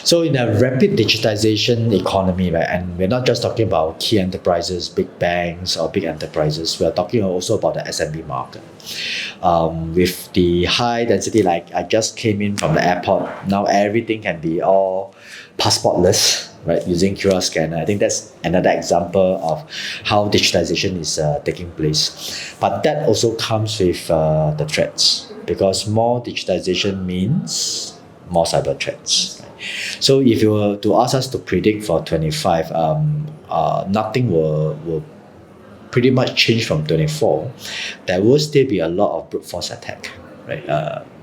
So in a rapid digitization economy, right, and we're not just talking about key enterprises, big banks or big enterprises, we're talking also about the SMB market. With the high density, like I just came in from the airport, now everything can be all passportless, right, using QR scanner. I think that's another example of how digitization is taking place. But that also comes with the threats, because more digitization means more cyber threats. So if you were to ask us to predict for 25, nothing will pretty much change from 24. There will still be a lot of brute force attack, right?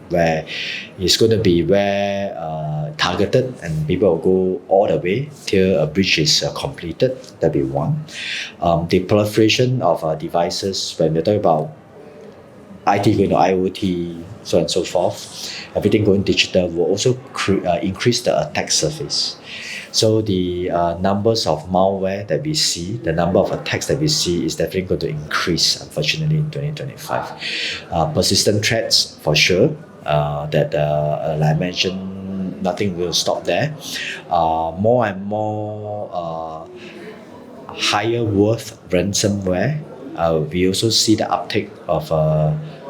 Where it's going to be targeted, and people will go all the way till a breach is completed. That'll be one. The proliferation of devices, when we're talking about IT going to IoT, so on and so forth, everything going digital will also increase the attack surface. So the numbers of malware that we see, the number of attacks that we see is definitely going to increase, unfortunately, in 2025. Persistent threats, for sure, that like I mentioned, nothing will stop there. More and more higher worth ransomware. We also see the uptake of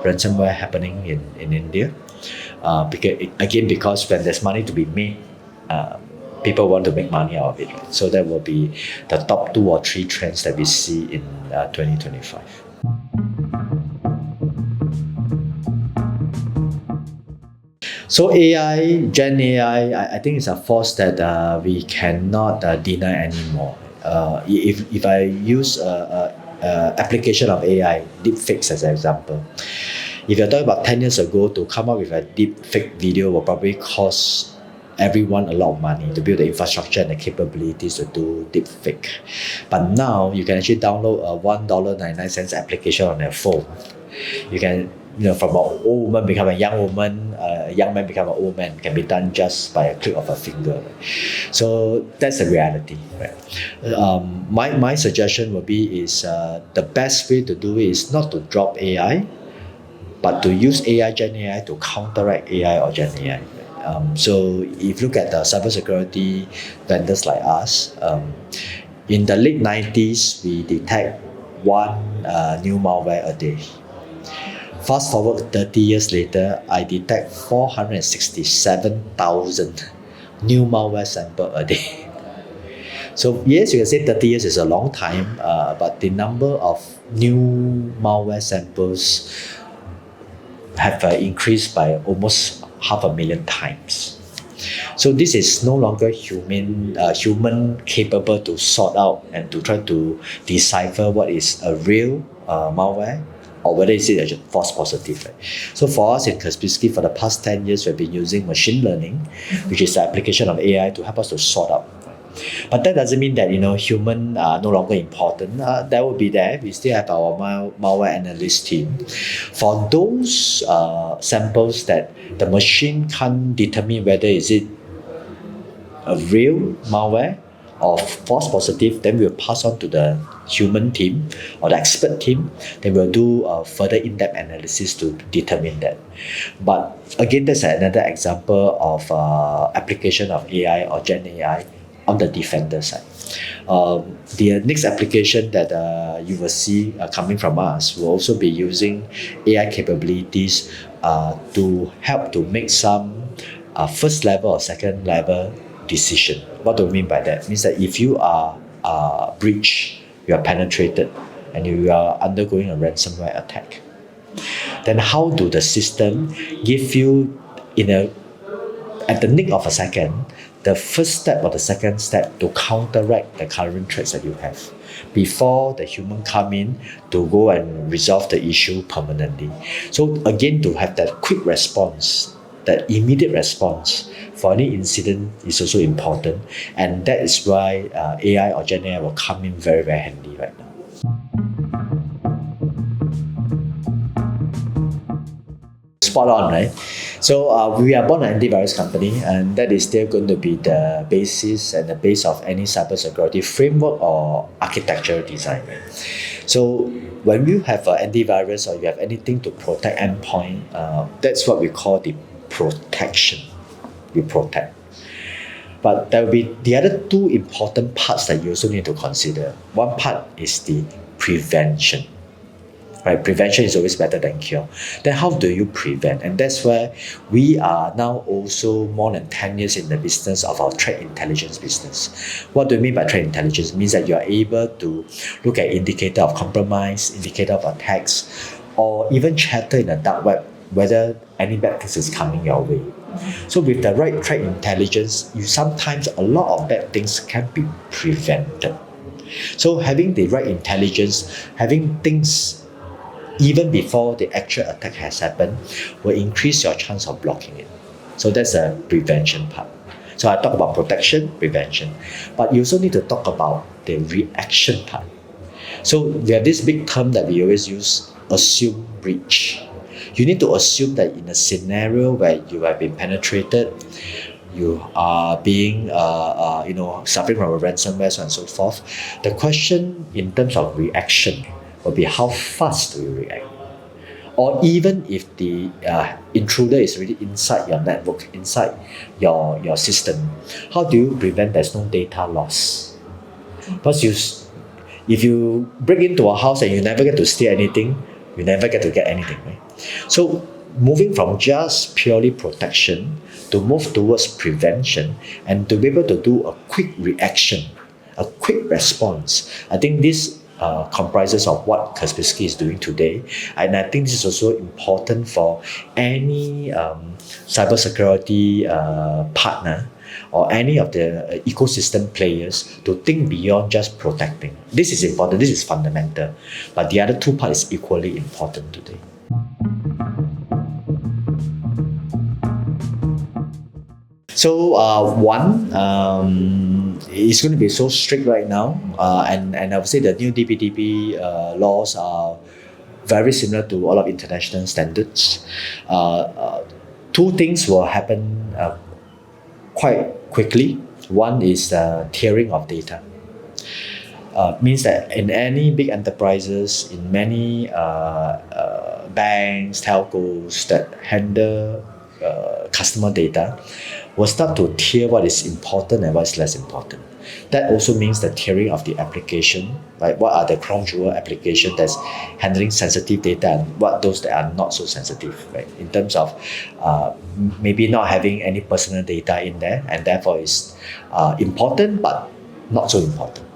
ransomware happening in India. Because when there's money to be made, people want to make money out of it. So that will be the top 2 or 3 trends that we see in 2025. So AI, Gen AI, I think it's a force that we cannot deny anymore. If I use application of AI, deepfakes as an example, if you're talking about 10 years ago, to come up with a deepfake video will probably cost everyone a lot of money to build the infrastructure and the capabilities to do deepfake. But now you can actually download a $1.99 application on your phone. You can, from an old woman become a young woman, a young man become an old man, can be done just by a click of a finger. So that's the reality, right? My suggestion would be the best way to do it is not to drop AI, but to use AI, Gen AI to counteract AI or Gen AI. So if you look at the cybersecurity vendors like us, in the late 90s, we detect one new malware a day. Fast forward 30 years later, I detect 467,000 new malware sample a day. So yes, you can say 30 years is a long time, but the number of new malware samples have increased by almost 500,000 times. So this is no longer human capable to sort out and to try to decipher what is a real malware or whether it's a false positive. Right? So for us in Kaspersky, for the past 10 years, we've been using machine learning, which is the application of AI to help us to sort out. But that doesn't mean that human are no longer important. That will be there. We still have our malware analyst team. For those samples that the machine can't determine whether is it a real malware or false positive, then we'll pass on to the human team or the expert team. Then we'll do further in-depth analysis to determine that. But again, that's another example of application of AI or Gen AI on the defender side. The next application that you will see coming from us will also be using AI capabilities to help to make some first level or second level decision. What do we mean by that? It means that if you are breached, you are penetrated, and you are undergoing a ransomware attack, then how do the system give you at the nick of a second the first step or the second step to counteract the current threats that you have before the human come in to go and resolve the issue permanently. So again, to have that quick response, that immediate response for any incident is also important, and that is why AI or Gen AI will come in very, very handy right now. Spot on, right? So we are born an antivirus company, and that is still going to be the basis and the base of any cybersecurity framework or architectural design. Right? So when you have an antivirus or you have anything to protect endpoint, that's what we call the protection. We protect. But there will be the other two important parts that you also need to consider. One part is the prevention. Right, prevention is always better than cure. Then how do you prevent? And that's where we are now also more than 10 years in the business of our threat intelligence business. What do you mean by threat intelligence? It means that you are able to look at indicator of compromise, indicator of attacks, or even chatter in the dark web, whether any bad things is coming your way. So with the right threat intelligence, you sometimes a lot of bad things can be prevented. So having the right intelligence, having things even before the actual attack has happened, will increase your chance of blocking it. So that's the prevention part. So I talk about protection, prevention, but you also need to talk about the reaction part. So we have this big term that we always use, assume breach. You need to assume that in a scenario where you have been penetrated, you are being suffering from a ransomware, so on and so forth. The question in terms of reaction will be how fast do you react? Or even if the intruder is really inside your network, inside your system, how do you prevent there's no data loss? Because if you break into a house and you never get to steal anything, you never get to get anything, right? So moving from just purely protection to move towards prevention and to be able to do a quick reaction, a quick response, I think this comprises of what Kaspersky is doing today. And I think this is also important for any cybersecurity partner or any of the ecosystem players to think beyond just protecting. This is important, this is fundamental, but the other two parts is equally important today. So it's going to be so strict right now, and I would say the new DPDP laws are very similar to all of international standards. Two things will happen quite quickly. One is tiering of data. Means that in any big enterprises, in many banks, telcos that handle customer data, will start to tier what is important and what is less important. That also means the tiering of the application, right? What are the crown jewel applications that's handling sensitive data and what those that are not so sensitive, right? In terms of maybe not having any personal data in there, and therefore is important but not so important.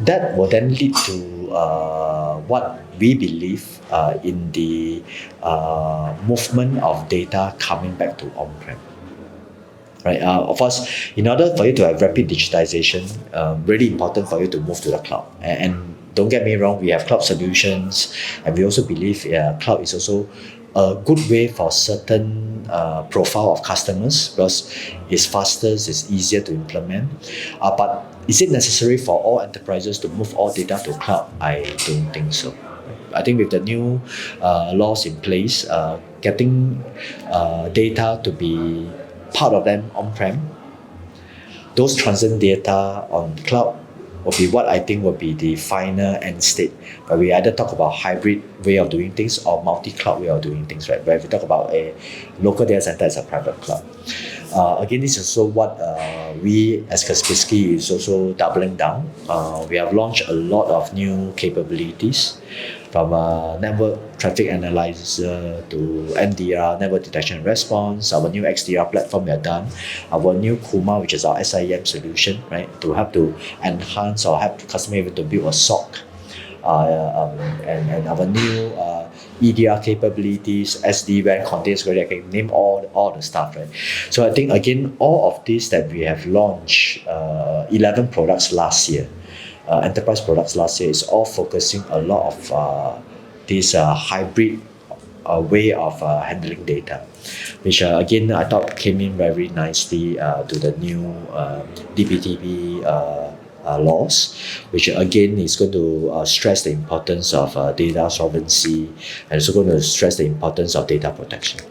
That will then lead to what we believe in the movement of data coming back to on-prem. Right. Of course, in order for you to have rapid digitization, really important for you to move to the cloud. And don't get me wrong, we have cloud solutions, and we also believe cloud is also a good way for certain profile of customers because it's faster, it's easier to implement. But is it necessary for all enterprises to move all data to cloud? I don't think so. I think with the new laws in place, getting data to be part of them on-prem, those transient data on cloud will be what I think will be the final end state, where we either talk about hybrid way of doing things or multi-cloud way of doing things, right? Where we talk about a local data center as a private cloud. Again, this is also what we as Kaspersky is also doubling down. We have launched a lot of new capabilities, from network traffic analyzer to NDR, network detection and response. Our new XDR platform we have done. Our new Kuma, which is our SIEM solution, right, to help to enhance or help the customer even to build a SOC. And our new EDR capabilities, SD-WAN, container security, I can name all the stuff, right? So I think, again, all of this that we have launched, 11 products last year, enterprise products last year, is all focusing a lot of this hybrid way of handling data, which again I thought came in very nicely to the new DPTP laws, which again is going to stress the importance of data sovereignty and also going to stress the importance of data protection.